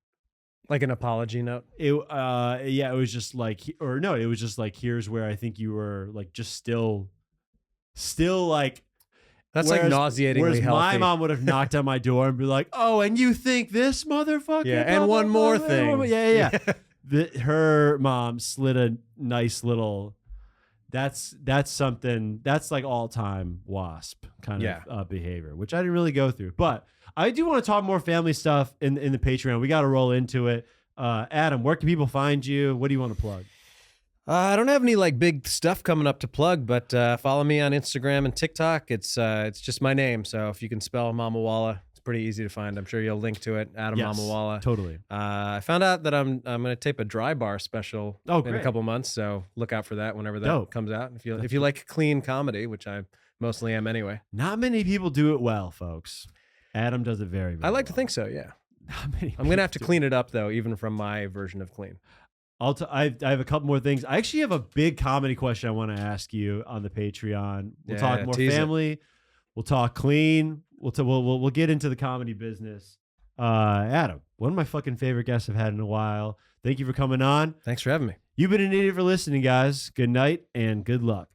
Like an apology note. It was just like, or no, it was just like, here's where I think you were like just still like. That's like nauseatingly whereas healthy. my mom would have knocked on my door and be like, "Oh, and you think this motherfucker?" Yeah, blah, and blah, one blah, more blah, thing. blah, yeah. Her mom slid a nice little. That's something that's like all time WASP kind of behavior, which I didn't really go through. But I do want to talk more family stuff in the Patreon. We got to roll into it. Adam, where can people find you? What do you want to plug? I don't have any like big stuff coming up to plug, but follow me on Instagram and TikTok. It's just my name, so if you can spell Mamawala, it's pretty easy to find. I'm sure you'll link to it. Adam Mamawala. Totally. I found out that I'm going to tape a dry bar special in a couple months, so look out for that whenever that comes out. If you like clean comedy, which I mostly am anyway. Not many people do it well, folks. Adam does it very, very I like well. to think so. Yeah. Not many. I'm gonna have to clean it up though, even from my version of clean. I have a couple more things. I actually have a big comedy question I want to ask you on the Patreon. We'll talk more family. We'll talk clean. We'll get into the comedy business. Adam, one of my fucking favorite guests I've had in a while. Thank you for coming on. Thanks for having me. You've been an idiot for listening, guys. Good night and good luck.